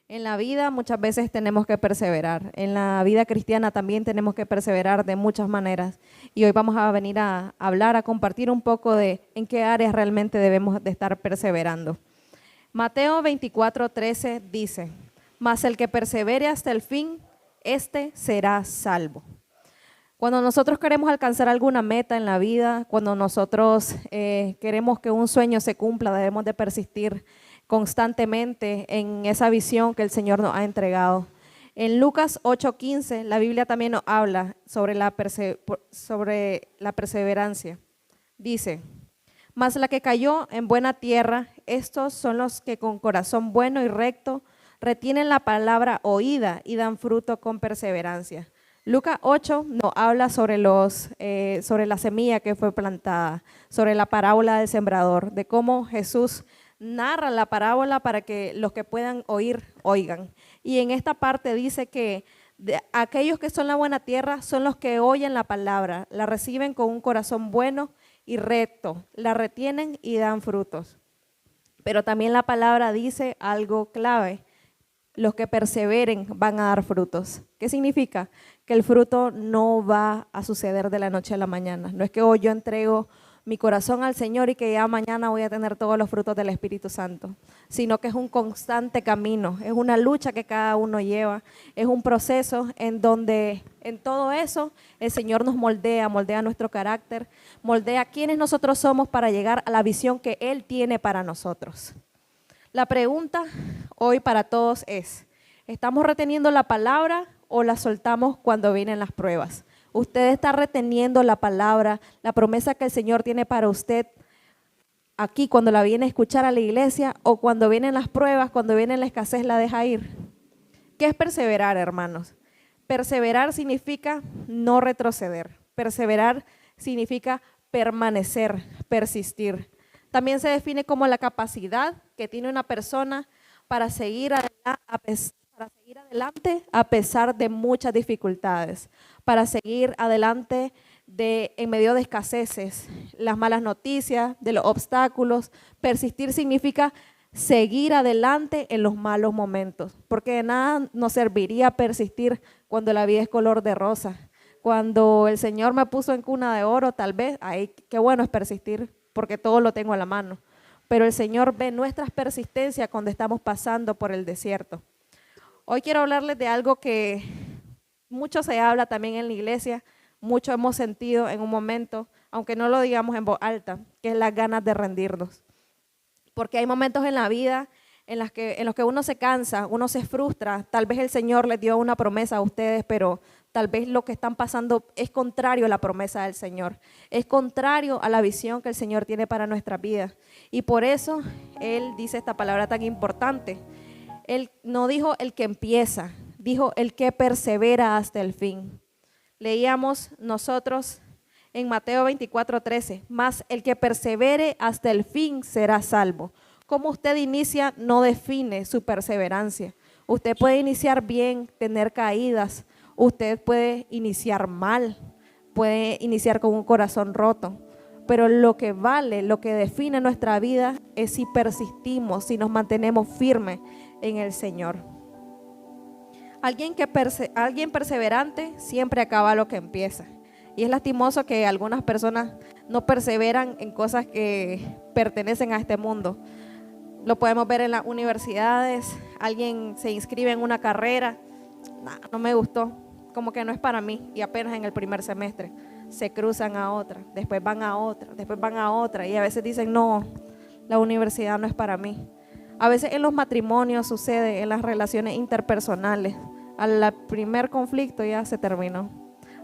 En la vida muchas veces tenemos que perseverar. En la vida cristiana también tenemos que perseverar de muchas maneras. Y hoy vamos a venir a hablar, a compartir un poco de en qué áreas realmente debemos de estar perseverando. Mateo 24:13 dice: mas el que persevere hasta el fin, éste será salvo. Cuando nosotros queremos alcanzar alguna meta en la vida, cuando nosotros queremos que un sueño se cumpla, debemos de persistir constantemente en esa visión que el Señor nos ha entregado. En Lucas 8:15, la Biblia también nos habla sobre la perseverancia. Dice: mas la que cayó en buena tierra, estos son los que con corazón bueno y recto retienen la palabra oída y dan fruto con perseverancia. Lucas 8 nos habla sobre la semilla que fue plantada, sobre la parábola del sembrador, de cómo Jesús narra la parábola para que los que puedan oír, oigan. Y en esta parte dice que aquellos que son la buena tierra son los que oyen la palabra, la reciben con un corazón bueno y recto, la retienen y dan frutos. Pero también la palabra dice algo clave: los que perseveren van a dar frutos. ¿Qué significa? Que el fruto no va a suceder de la noche a la mañana. No es que hoy yo entrego mi corazón al Señor y que ya mañana voy a tener todos los frutos del Espíritu Santo, sino que es un constante camino, es una lucha que cada uno lleva, es un proceso en donde en todo eso el Señor nos moldea nuestro carácter, moldea quiénes nosotros somos para llegar a la visión que Él tiene para nosotros. La pregunta hoy para todos es: ¿estamos reteniendo la palabra o la soltamos cuando vienen las pruebas? ¿Usted está reteniendo la palabra, la promesa que el Señor tiene para usted aquí cuando la viene a escuchar a la iglesia, o cuando vienen las pruebas, cuando viene la escasez, la deja ir? ¿Qué es perseverar, hermanos? Perseverar significa no retroceder. Perseverar significa permanecer, persistir. También se define como la capacidad que tiene una persona para seguir adelante a pesar de muchas dificultades, para seguir adelante en medio de escaseces, las malas noticias, de los obstáculos. Persistir significa seguir adelante en los malos momentos, porque de nada nos serviría persistir cuando la vida es color de rosa. Cuando el Señor me puso en cuna de oro, tal vez, ay, qué bueno es persistir, porque todo lo tengo a la mano. Pero el Señor ve nuestras persistencias cuando estamos pasando por el desierto. Hoy quiero hablarles de algo que mucho se habla también en la iglesia, mucho hemos sentido en un momento, aunque no lo digamos en voz alta, que es las ganas de rendirnos. Porque hay momentos en la vida en los que uno se cansa, uno se frustra. Tal vez el Señor les dio una promesa a ustedes, pero tal vez lo que están pasando es contrario a la promesa del Señor, es contrario a la visión que el Señor tiene para nuestras vidas. Y por eso Él dice esta palabra tan importante. Él no dijo el que empieza, dijo el que persevera hasta el fin. Leíamos nosotros en Mateo 24:13, mas el que persevere hasta el fin será salvo. Cómo usted inicia no define su perseverancia. Usted puede iniciar bien, tener caídas, usted puede iniciar mal, puede iniciar con un corazón roto, pero lo que vale, lo que define nuestra vida es si persistimos, si nos mantenemos firmes en el Señor. Alguien perseverante siempre acaba lo que empieza. Y es lastimoso que algunas personas no perseveran en cosas que pertenecen a este mundo. Lo podemos ver en las universidades. Alguien se inscribe en una carrera, no me gustó, como que no es para mí, y apenas en el primer semestre se cruzan a otra, después van a otra, después van a otra, y a veces dicen no, la universidad no es para mí. A veces en los matrimonios sucede, en las relaciones interpersonales, al primer conflicto ya se terminó,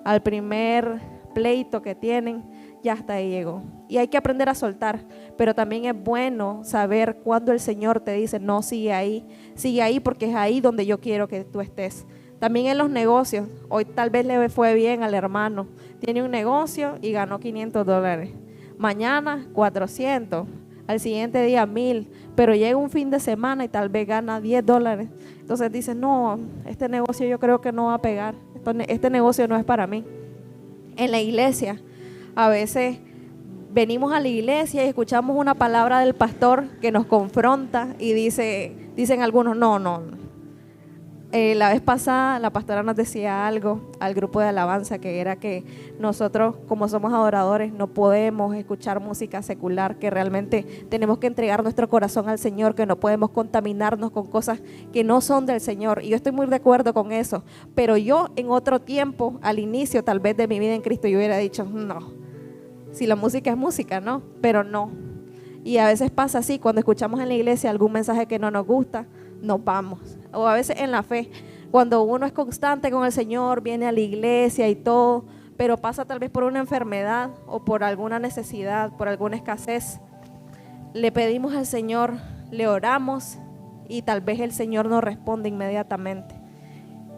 al primer pleito que tienen ya hasta ahí llegó. Y hay que aprender a soltar, pero también es bueno saber cuando el Señor te dice no, sigue ahí porque es ahí donde yo quiero que tú estés. También en los negocios, hoy tal vez le fue bien al hermano, tiene un negocio y ganó $500, mañana 400, al siguiente día 1000, pero llega un fin de semana y tal vez gana $10. Entonces dice no, este negocio yo creo que no va a pegar, este negocio no es para mí. En la iglesia, a veces venimos a la iglesia y escuchamos una palabra del pastor que nos confronta y dicen algunos, no, La vez pasada la pastora nos decía algo al grupo de alabanza, que era que nosotros, como somos adoradores, no podemos escuchar música secular, que realmente tenemos que entregar nuestro corazón al Señor, que no podemos contaminarnos con cosas que no son del Señor. Y yo estoy muy de acuerdo con eso, pero yo en otro tiempo, al inicio tal vez de mi vida en Cristo, yo hubiera dicho, no, si la música es música, ¿no? Pero no. Y a veces pasa así, cuando escuchamos en la iglesia algún mensaje que no nos gusta, nos vamos. O a veces en la fe, cuando uno es constante con el Señor, viene a la iglesia y todo, pero pasa tal vez por una enfermedad o por alguna necesidad, por alguna escasez, le pedimos al Señor, le oramos y tal vez el Señor nos responde inmediatamente.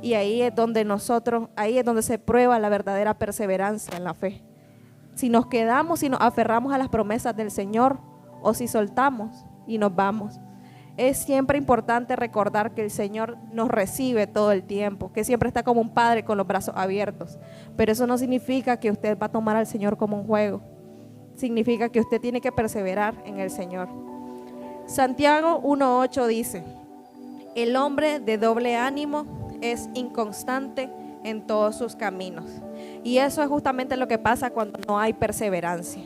Y ahí es donde se prueba la verdadera perseverancia en la fe. Si nos quedamos, si nos aferramos a las promesas del Señor, o si soltamos y nos vamos. Es siempre importante recordar que el Señor nos recibe todo el tiempo, que siempre está como un padre con los brazos abiertos. Pero eso no significa que usted va a tomar al Señor como un juego. Significa que usted tiene que perseverar en el Señor. Santiago 1:8 dice: el hombre de doble ánimo es inconstante en todos sus caminos. Y eso es justamente lo que pasa cuando no hay perseverancia.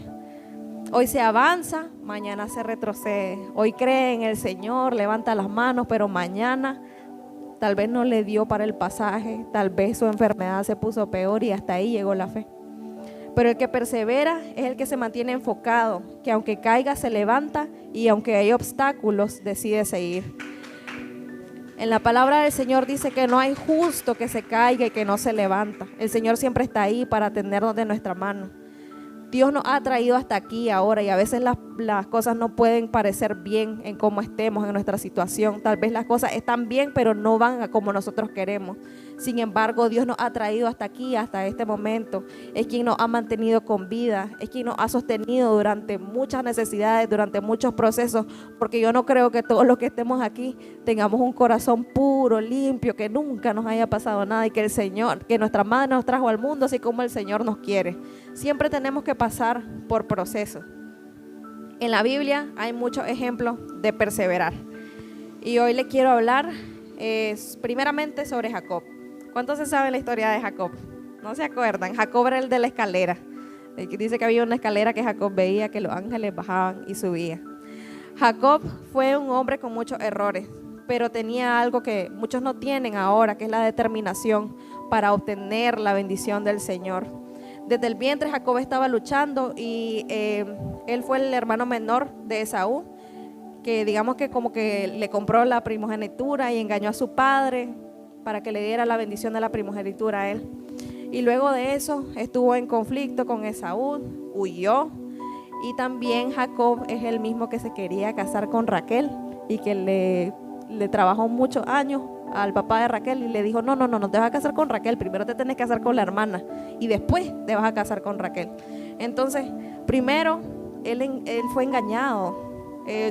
Hoy se avanza, mañana se retrocede. Hoy cree en el Señor, levanta las manos, pero mañana tal vez no le dio para el pasaje, tal vez su enfermedad se puso peor y hasta ahí llegó la fe. Pero el que persevera es el que se mantiene enfocado, que aunque caiga se levanta y aunque hay obstáculos decide seguir. En la palabra del Señor dice que no hay justo que se caiga y que no se levanta. El Señor siempre está ahí para atendernos de nuestra mano. Dios nos ha traído hasta aquí ahora y a veces las cosas no pueden parecer bien en cómo estemos en nuestra situación. Tal vez las cosas están bien, pero no van a como nosotros queremos. Sin embargo, Dios nos ha traído hasta aquí, hasta este momento. Es quien nos ha mantenido con vida, es quien nos ha sostenido durante muchas necesidades, durante muchos procesos, porque yo no creo que todos los que estemos aquí tengamos un corazón puro, limpio, que nunca nos haya pasado nada y que el Señor, que nuestra madre nos trajo al mundo así como el Señor nos quiere. Siempre tenemos que pasar por procesos. En la Biblia hay muchos ejemplos de perseverar. Y hoy le quiero hablar primeramente sobre Jacob. ¿Cuántos se saben la historia de Jacob? ¿No se acuerdan? Jacob era el de la escalera. El que dice que había una escalera que Jacob veía que los ángeles bajaban y subían. Jacob fue un hombre con muchos errores, pero tenía algo que muchos no tienen ahora, que es la determinación para obtener la bendición del Señor. Desde el vientre Jacob estaba luchando y él fue el hermano menor de Esaú, que digamos que como que le compró la primogenitura y engañó a su padre para que le diera la bendición de la primogenitura a él. Y luego de eso estuvo en conflicto con Esaú, huyó. Y también Jacob es el mismo que se quería casar con Raquel y que le trabajó muchos años al papá de Raquel y le dijo, no te vas a casar con Raquel, primero te tienes que casar con la hermana y después te vas a casar con Raquel. Entonces, primero él fue engañado,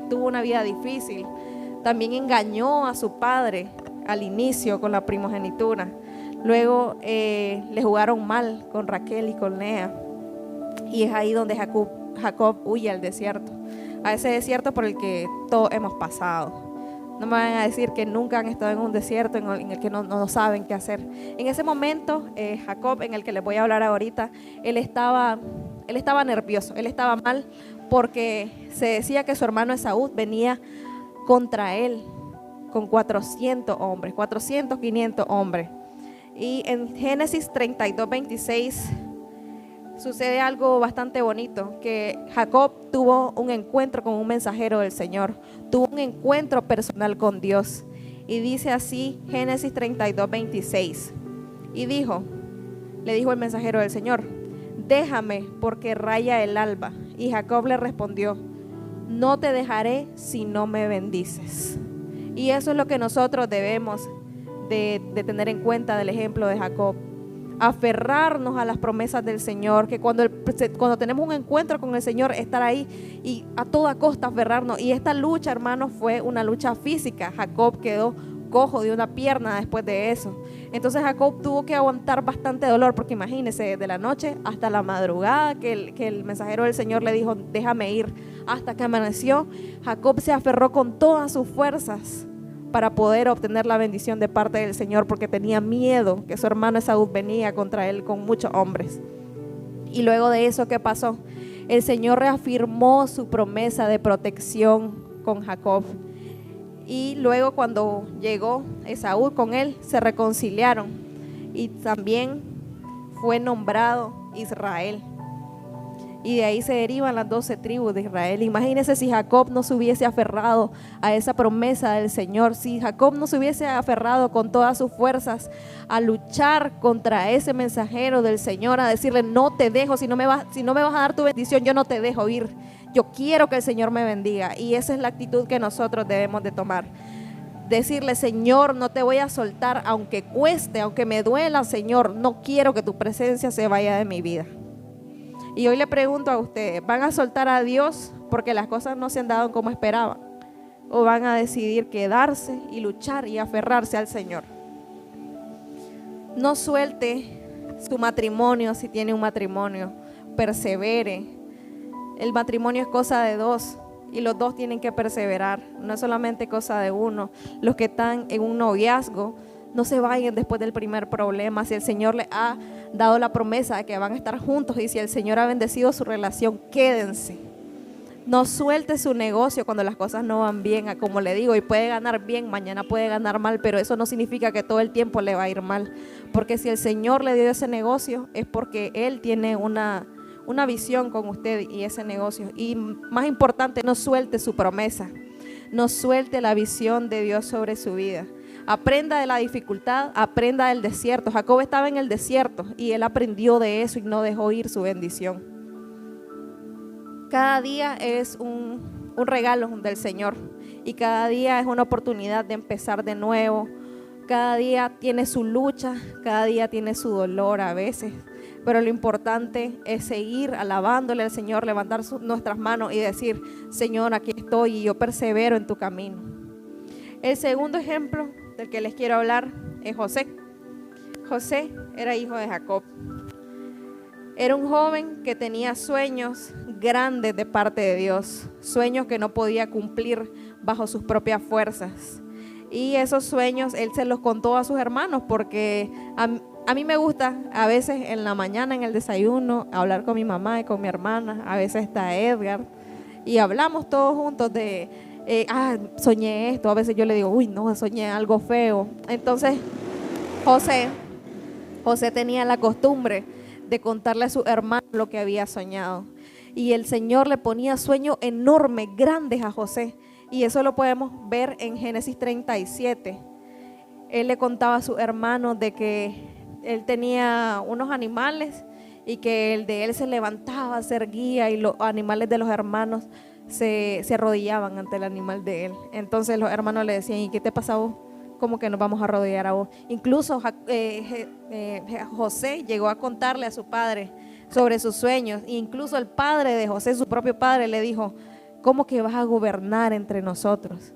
tuvo una vida difícil, también engañó a su padre al inicio con la primogenitura, luego le jugaron mal con Raquel y con Lea y es ahí donde Jacob huye al desierto, a ese desierto por el que todos hemos pasado. No me van a decir que nunca han estado en un desierto en el que no saben qué hacer. En ese momento, Jacob, en el que les voy a hablar ahorita, él estaba nervioso, él estaba mal porque se decía que su hermano Esaú venía contra él con 400, 500 hombres. Y en Génesis 32:26 sucede algo bastante bonito, que Jacob tuvo un encuentro con un mensajero del Señor, tuvo un encuentro personal con Dios. Y dice así Génesis 32:26. Y le dijo el mensajero del Señor, déjame porque raya el alba. Y Jacob le respondió, no te dejaré si no me bendices. Y eso es lo que nosotros debemos de tener en cuenta del ejemplo de Jacob. Aferrarnos a las promesas del Señor, que cuando tenemos un encuentro con el Señor, estar ahí y a toda costa aferrarnos. Y esta lucha, hermanos, fue una lucha física. Jacob quedó cojo de una pierna después de eso. Entonces Jacob tuvo que aguantar bastante dolor, porque imagínense, desde la noche hasta la madrugada que el mensajero del Señor le dijo, déjame ir, hasta que amaneció. Jacob se aferró con todas sus fuerzas para poder obtener la bendición de parte del Señor, porque tenía miedo que su hermano Esaú venía contra él con muchos hombres. Y luego de eso, ¿qué pasó? El Señor reafirmó su promesa de protección con Jacob. Y luego cuando llegó Esaú con él, se reconciliaron y también fue nombrado Israel. Y de ahí se derivan las 12 tribus de Israel. Imagínense si Jacob no se hubiese aferrado a esa promesa del Señor, si Jacob no se hubiese aferrado con todas sus fuerzas a luchar contra ese mensajero del Señor, a decirle: no te dejo, si no me vas a dar tu bendición, yo no te dejo ir. Yo quiero que el Señor me bendiga. Y esa es la actitud que nosotros debemos de tomar. Decirle: Señor, no te voy a soltar, aunque cueste, aunque me duela, Señor, no quiero que tu presencia se vaya de mi vida. Y hoy le pregunto a ustedes: ¿van a soltar a Dios porque las cosas no se han dado como esperaban? ¿O van a decidir quedarse y luchar y aferrarse al Señor? No suelte su matrimonio si tiene un matrimonio. Persevere. El matrimonio es cosa de dos y los dos tienen que perseverar. No es solamente cosa de uno. Los que están en un noviazgo, no se vayan después del primer problema. Si el Señor les ha dado la promesa de que van a estar juntos y si el Señor ha bendecido su relación, quédense. No suelte su negocio cuando las cosas no van bien. Como le digo, y puede ganar bien, mañana puede ganar mal, pero eso no significa que todo el tiempo le va a ir mal. Porque si el Señor le dio ese negocio, es porque Él tiene una visión con usted y ese negocio. Y más importante, no suelte su promesa. No suelte la visión de Dios sobre su vida. Aprenda de la dificultad, aprenda del desierto. Jacob estaba en el desierto y él aprendió de eso y no dejó ir su bendición. Cada día es un regalo del Señor y cada día es una oportunidad de empezar de nuevo. Cada día tiene su lucha, cada día tiene su dolor a veces, pero lo importante es seguir alabándole al Señor, levantar nuestras manos y decir: Señor, aquí estoy y yo persevero en tu camino. El segundo ejemplo del que les quiero hablar es José. José era hijo de Jacob. Era un joven que tenía sueños grandes de parte de Dios, sueños que no podía cumplir bajo sus propias fuerzas. Y esos sueños él se los contó a sus hermanos, porque a mí me gusta a veces en la mañana en el desayuno hablar con mi mamá y con mi hermana. A veces está Edgar y hablamos todos juntos de soñé esto. A veces yo le digo: uy, no, soñé algo feo. Entonces José tenía la costumbre de contarle a su hermano lo que había soñado. Y el Señor le ponía sueños enormes, grandes a José. Y eso lo podemos ver en Génesis 37. Él le contaba a su hermano de que él tenía unos animales y que el de él se levantaba, se erguía y los animales de los hermanos se arrodillaban ante el animal de él. Entonces los hermanos le decían: ¿y qué te pasa a vos? ¿Cómo que nos vamos a arrodillar a vos? Incluso José llegó a contarle a su padre sobre sus sueños. E incluso el padre de José, su propio padre, le dijo: ¿cómo que vas a gobernar entre nosotros?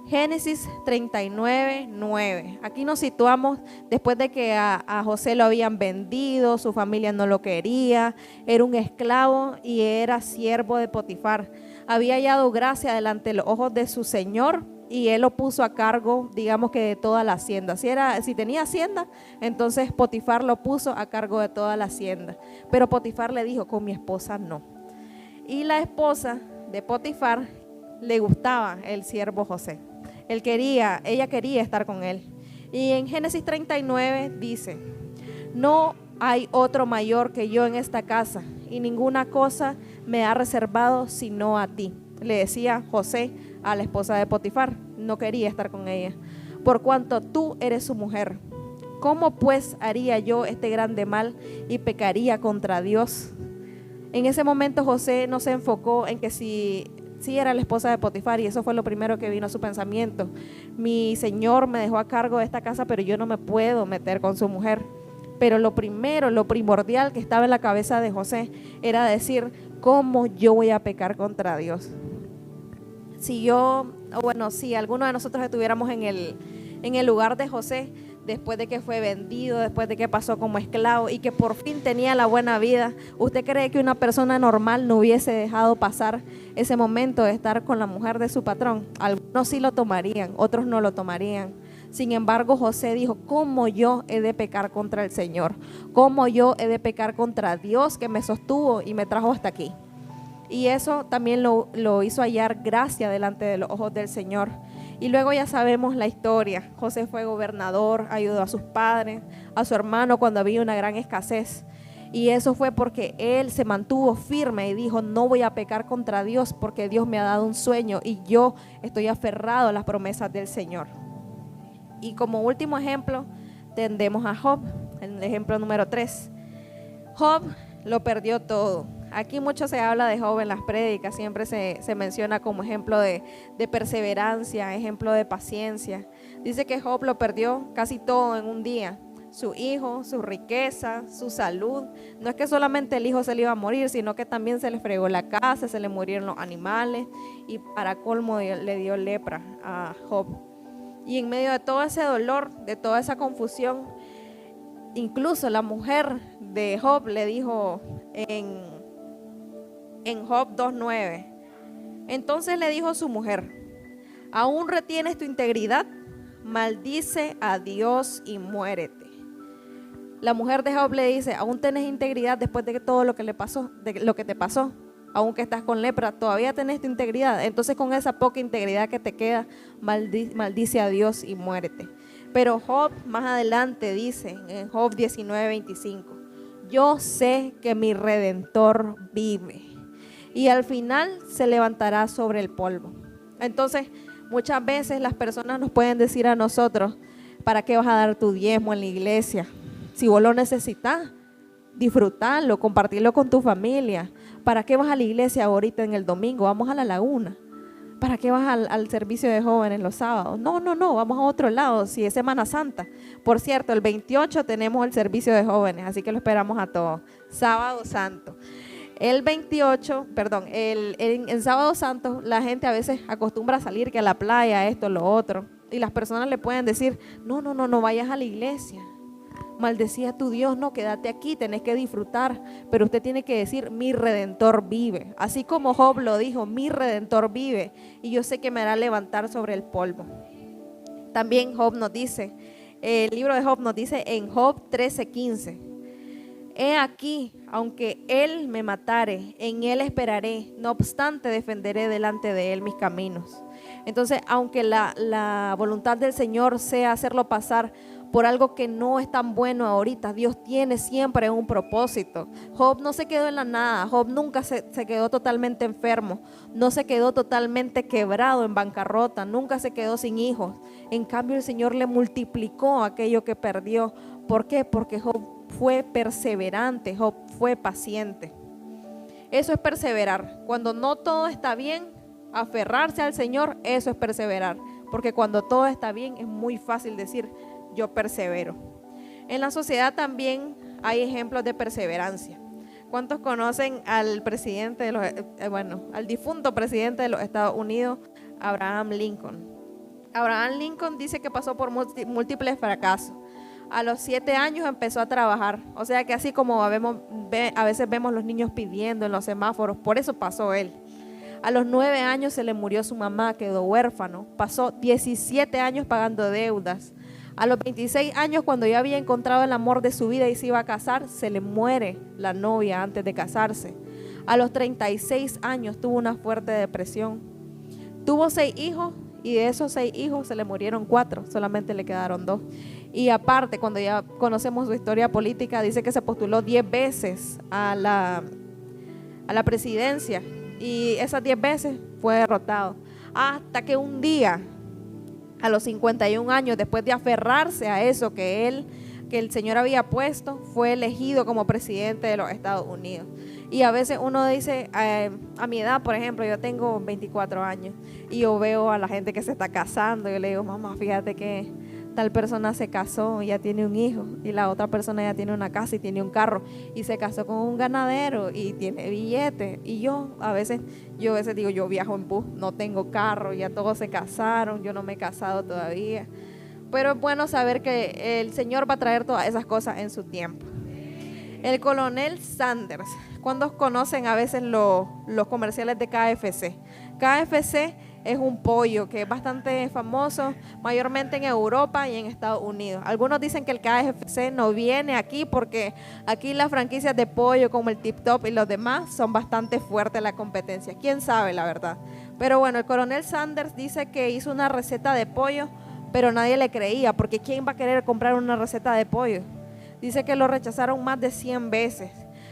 Génesis 39, 9. Aquí nos situamos después de que a José lo habían vendido, su familia no lo quería, era un esclavo y era siervo de Potifar. Había hallado gracia delante de los ojos de su señor y él lo puso a cargo, digamos que de toda la hacienda. Si tenía hacienda, entonces Potifar lo puso a cargo de toda la hacienda. Pero Potifar le dijo: con mi esposa no. Y la esposa de Potifar le gustaba el siervo José. Ella quería estar con él. Y en Génesis 39 dice: no hay otro mayor que yo en esta casa, y ninguna cosa me ha reservado sino a ti. Le decía José a la esposa de Potifar, no quería estar con ella. Por cuanto tú eres su mujer, ¿cómo pues haría yo este grande mal y pecaría contra Dios? En ese momento José no se enfocó en que sí era la esposa de Potifar, y eso fue lo primero que vino a su pensamiento. Mi señor me dejó a cargo de esta casa, pero yo no me puedo meter con su mujer. Pero lo primordial que estaba en la cabeza de José era decir: ¿cómo yo voy a pecar contra Dios? Si alguno de nosotros estuviéramos en el lugar de José, después de que fue vendido, después de que pasó como esclavo y que por fin tenía la buena vida. ¿Usted cree que una persona normal no hubiese dejado pasar ese momento de estar con la mujer de su patrón? Algunos sí lo tomarían, otros no lo tomarían. Sin embargo, José dijo: ¿cómo yo he de pecar contra el Señor? ¿Cómo yo he de pecar contra Dios que me sostuvo y me trajo hasta aquí? Y eso también lo hizo hallar gracia delante de los ojos del Señor. Y luego ya sabemos la historia. José fue gobernador, ayudó a sus padres, a su hermano cuando había una gran escasez. Y eso fue porque él se mantuvo firme y dijo: no voy a pecar contra Dios porque Dios me ha dado un sueño y yo estoy aferrado a las promesas del Señor. Y como último ejemplo tendemos a Job, el ejemplo número 3. Job lo perdió todo. Aquí mucho se habla de Job en las prédicas, siempre se menciona como ejemplo de perseverancia, ejemplo de paciencia. Dice que Job lo perdió casi todo en un día: su hijo, su riqueza, su salud. No es que solamente el hijo se le iba a morir, sino que también se le fregó la casa, se le murieron los animales y para colmo le dio lepra a Job. Y en medio de todo ese dolor, de toda esa confusión, incluso la mujer de Job le dijo en Job 2:9, entonces le dijo su mujer: ¿aún retienes tu integridad? Maldice a Dios y muérete. La mujer de Job le dice: ¿aún tenés integridad después de todo lo que le pasó, de lo que te pasó? Aunque estás con lepra, todavía tenés tu integridad. Entonces con esa poca integridad que te queda, maldice a Dios y muérete. Pero Job más adelante dice en Job 19:25, yo sé que mi Redentor vive y al final se levantará sobre el polvo. Entonces muchas veces las personas nos pueden decir a nosotros: ¿para qué vas a dar tu diezmo en la iglesia? Si vos lo necesitas, disfrutarlo, compartirlo con tu familia. ¿Para qué vas a la iglesia ahorita en el domingo? Vamos a la laguna. ¿Para qué vas al servicio de jóvenes los sábados? No, vamos a otro lado, si es Semana Santa. Por cierto, el 28 tenemos el servicio de jóvenes, así que lo esperamos a todos. Sábado Santo. El 28, en Sábado Santo la gente a veces acostumbra a salir que a la playa, esto, lo otro. Y las personas le pueden decir: no vayas a la iglesia. Maldecía a tu Dios, no, quédate aquí, tenés que disfrutar. Pero usted tiene que decir: mi Redentor vive. Así como Job lo dijo: mi Redentor vive y yo sé que me hará levantar sobre el polvo. También Job nos dice, el libro de Job nos dice en Job 13:15, he aquí, aunque él me matare, en él esperaré, no obstante defenderé delante de él mis caminos. Entonces, aunque la voluntad del Señor sea hacerlo pasar por algo que no es tan bueno ahorita, Dios tiene siempre un propósito. Job no se quedó en la nada, Job nunca se quedó totalmente enfermo, no se quedó totalmente quebrado en bancarrota, nunca se quedó sin hijos. En cambio, el Señor le multiplicó aquello que perdió. ¿Por qué? Porque Job fue perseverante, Job fue paciente. Eso es perseverar. Cuando no todo está bien, aferrarse al Señor, eso es perseverar. Porque cuando todo está bien es muy fácil decir: yo persevero. En la sociedad también hay ejemplos de perseverancia. ¿Cuántos conocen al presidente de al difunto presidente de los Estados Unidos, Abraham Lincoln? Abraham Lincoln dice que pasó por múltiples fracasos. A los 7 años empezó a trabajar. O sea que así como a veces vemos los niños pidiendo en los semáforos, por eso pasó él. A los 9 años se le murió su mamá, quedó huérfano. Pasó 17 años pagando deudas. A los 26 años, cuando ya había encontrado el amor de su vida y se iba a casar, se le muere la novia antes de casarse. A los 36 años tuvo una fuerte depresión. Tuvo 6 hijos y de esos 6 hijos se le murieron 4, solamente le quedaron 2. Y aparte, cuando ya conocemos su historia política, dice que se postuló 10 veces a la presidencia y esas 10 veces fue derrotado. Hasta que un día, a los 51 años, después de aferrarse a eso que el Señor había puesto, fue elegido como presidente de los Estados Unidos. Y a veces uno dice, a mi edad, por ejemplo, yo tengo 24 años y yo veo a la gente que se está casando y yo le digo: mamá, fíjate que tal persona se casó y ya tiene un hijo, y la otra persona ya tiene una casa y tiene un carro, y se casó con un ganadero y tiene billetes. Y yo a veces digo: yo viajo en bus, no tengo carro, ya todos se casaron, yo no me he casado todavía. pero es bueno saber que el Señor va a traer todas esas cosas en su tiempo. El coronel Sanders, ¿cuántos conocen a veces los comerciales de KFC? KFC es un pollo que es bastante famoso, mayormente en Europa y en Estados Unidos. Algunos dicen que el KFC no viene aquí porque aquí las franquicias de pollo como el Tip Top y los demás son bastante fuertes la competencia. ¿Quién sabe la verdad? Pero bueno, el coronel Sanders dice que hizo una receta de pollo, pero nadie le creía, porque ¿quién va a querer comprar una receta de pollo? Dice que lo rechazaron más de 100 veces.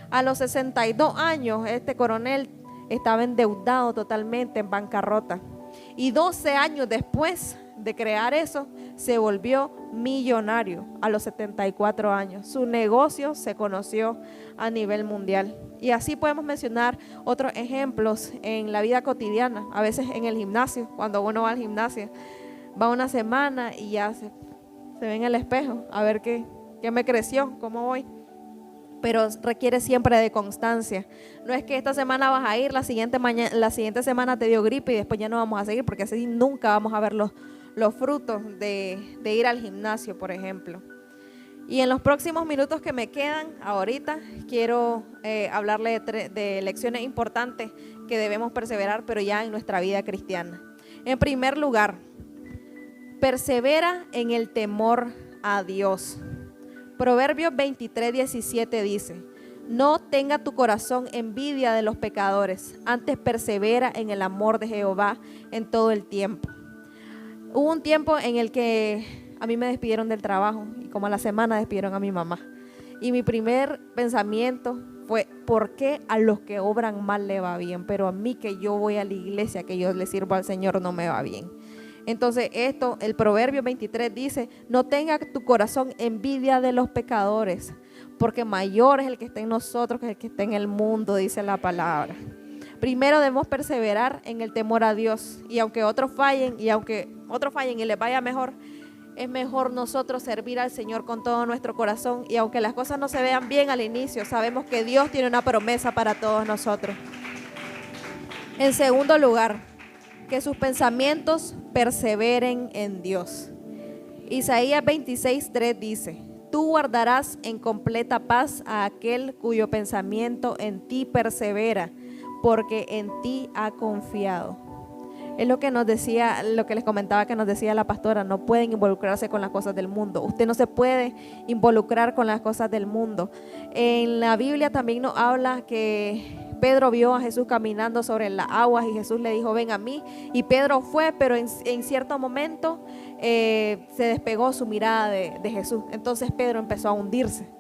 A los 62 años, este coronel estaba endeudado totalmente, en bancarrota. Y 12 años después de crear eso, se volvió millonario a los 74 años. Su negocio se conoció a nivel mundial. Y así podemos mencionar otros ejemplos en la vida cotidiana, a veces en el gimnasio, cuando uno va al gimnasio, va una semana y ya se ve en el espejo, a ver qué me creció, cómo voy. Pero requiere siempre de constancia. No es que esta semana vas a ir, la siguiente semana te dio gripe y después ya no vamos a seguir, porque así nunca vamos a ver los frutos de ir al gimnasio, por ejemplo. Y en los próximos minutos que me quedan ahorita, quiero hablarle de lecciones importantes que debemos perseverar, pero ya en nuestra vida cristiana. En primer lugar, persevera en el temor a Dios. Proverbios 23:17 dice: no tenga tu corazón envidia de los pecadores, antes persevera en el amor de Jehová en todo el tiempo. Hubo un tiempo en el que a mí me despidieron del trabajo y como a la semana despidieron a mi mamá. Y mi primer pensamiento fue: ¿por qué a los que obran mal le va bien? Pero a mí, que yo voy a la iglesia, que yo le sirvo al Señor, no me va bien. Entonces el Proverbio 23 dice: no tenga tu corazón envidia de los pecadores, porque mayor es el que está en nosotros que el que está en el mundo, dice la palabra. Primero debemos perseverar en el temor a Dios, y aunque otros fallen y les vaya mejor, es mejor nosotros servir al Señor con todo nuestro corazón, y aunque las cosas no se vean bien al inicio, sabemos que Dios tiene una promesa para todos nosotros. En segundo lugar, que sus pensamientos perseveren en Dios. Isaías 26:3 dice: tú guardarás en completa paz a aquel cuyo pensamiento en ti persevera, porque en ti ha confiado. Es lo que nos decía, lo que les comentaba que nos decía la pastora: no pueden involucrarse con las cosas del mundo. Usted no se puede involucrar con las cosas del mundo. En la Biblia también nos habla que Pedro vio a Jesús caminando sobre las aguas y Jesús le dijo: ven a mí. Y Pedro fue, pero en cierto momento se despegó su mirada de Jesús. Entonces Pedro empezó a hundirse.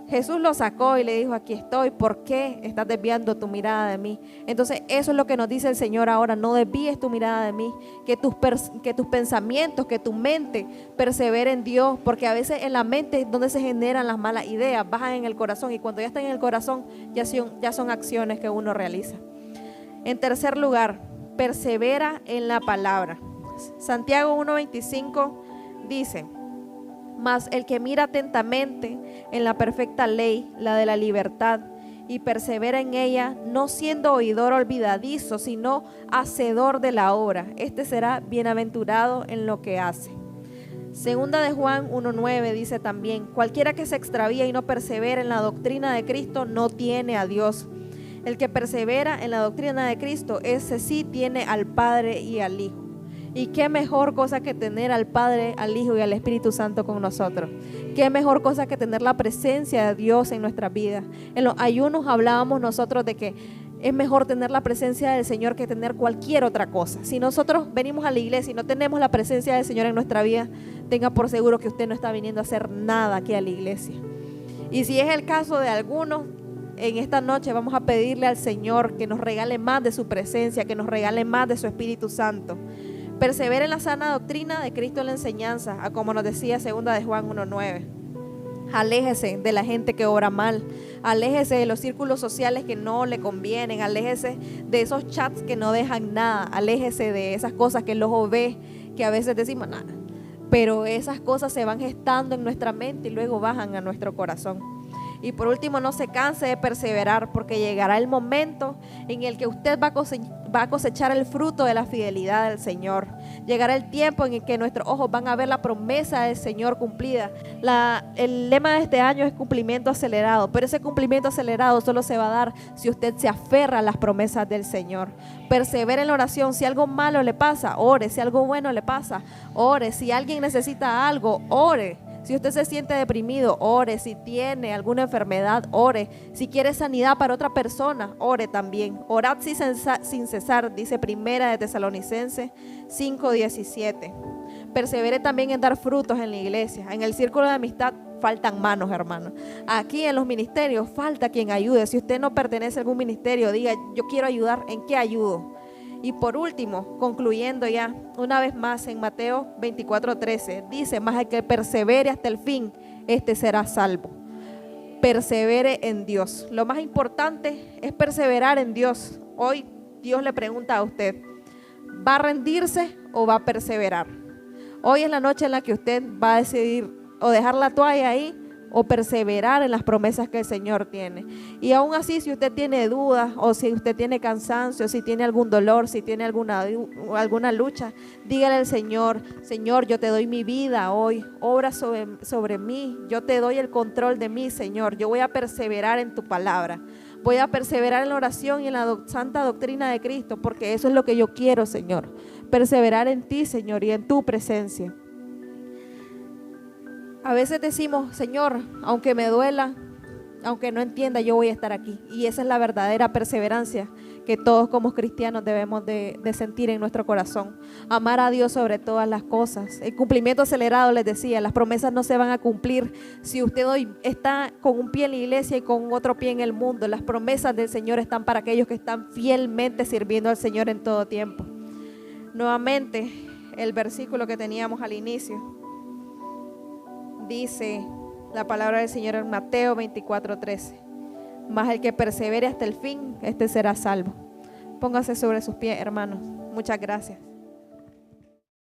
Jesús lo sacó y le dijo: aquí estoy, ¿por qué estás desviando tu mirada de mí? Entonces eso es lo que nos dice el Señor ahora: no desvíes tu mirada de mí, que tus pensamientos, que tu mente persevere en Dios, porque a veces en la mente es donde se generan las malas ideas, bajan en el corazón, y cuando ya están en el corazón ya son acciones que uno realiza. En tercer lugar, persevera en la palabra. Santiago 1:25 dice: mas el que mira atentamente en la perfecta ley, la de la libertad, y persevera en ella, no siendo oidor olvidadizo, sino hacedor de la obra, este será bienaventurado en lo que hace. Segunda de Juan 1:9 dice también: cualquiera que se extravía y no persevera en la doctrina de Cristo no tiene a Dios. El que persevera en la doctrina de Cristo, ese sí tiene al Padre y al Hijo. Y qué mejor cosa que tener al Padre, al Hijo y al Espíritu Santo con nosotros. Qué mejor cosa que tener la presencia de Dios en nuestras vidas. En los ayunos hablábamos nosotros de que es mejor tener la presencia del Señor que tener cualquier otra cosa. Si nosotros venimos a la iglesia y no tenemos la presencia del Señor en nuestra vida, tenga por seguro que usted no está viniendo a hacer nada aquí a la iglesia. Y si es el caso de algunos, en esta noche vamos a pedirle al Señor que nos regale más de su presencia, que nos regale más de su Espíritu Santo. Persevera en la sana doctrina de Cristo en la enseñanza, a como nos decía segunda de Juan 1:9. Aléjese de la gente que obra mal, aléjese de los círculos sociales que no le convienen, aléjese de esos chats que no dejan nada, aléjese de esas cosas que el ojo ve, que a veces decimos nada, pero esas cosas se van gestando en nuestra mente y luego bajan a nuestro corazón. Y por último, no se canse de perseverar, porque llegará el momento en el que usted va a cosechar el fruto de la fidelidad del Señor. Llegará el tiempo en el que nuestros ojos van a ver la promesa del Señor cumplida. El lema de este año es cumplimiento acelerado, pero ese cumplimiento acelerado solo se va a dar si usted se aferra a las promesas del Señor. Persevera en la oración. Si algo malo le pasa, ore. Si algo bueno le pasa, ore. Si alguien necesita algo, ore. Si usted se siente deprimido, ore. Si tiene alguna enfermedad, ore. Si quiere sanidad para otra persona, ore también. Orad sin cesar, dice Primera de Tesalonicenses 5:17. Persevere también en dar frutos en la iglesia. En el círculo de amistad faltan manos, hermanos. Aquí en los ministerios falta quien ayude. Si usted no pertenece a algún ministerio, diga: yo quiero ayudar. ¿En qué ayudo? Y por último, concluyendo ya, una vez más en Mateo 24:13, dice: mas el que persevere hasta el fin, este será salvo. Persevere en Dios. Lo más importante es perseverar en Dios. Hoy Dios le pregunta a usted: ¿va a rendirse o va a perseverar? Hoy es la noche en la que usted va a decidir o dejar la toalla ahí o perseverar en las promesas que el Señor tiene. Y aún así, si usted tiene dudas o si usted tiene cansancio, si tiene algún dolor, si tiene alguna lucha, dígale al Señor: Señor, yo te doy mi vida hoy, obra sobre mí, yo te doy el control de mí, Señor. Yo voy a perseverar en tu palabra, voy a perseverar en la oración y en la santa doctrina de Cristo, porque eso es lo que yo quiero, Señor. Perseverar en ti, Señor, y en tu presencia. A veces decimos: Señor, aunque me duela, aunque no entienda, yo voy a estar aquí. Y esa es la verdadera perseverancia que todos como cristianos debemos de sentir en nuestro corazón. Amar a Dios sobre todas las cosas. El cumplimiento acelerado, les decía, las promesas no se van a cumplir si usted hoy está con un pie en la iglesia y con otro pie en el mundo. Las promesas del Señor están para aquellos que están fielmente sirviendo al Señor en todo tiempo. Nuevamente, el versículo que teníamos al inicio. Dice la palabra del Señor en Mateo 24:13: mas el que persevere hasta el fin, este será salvo. Póngase sobre sus pies, hermanos. Muchas gracias.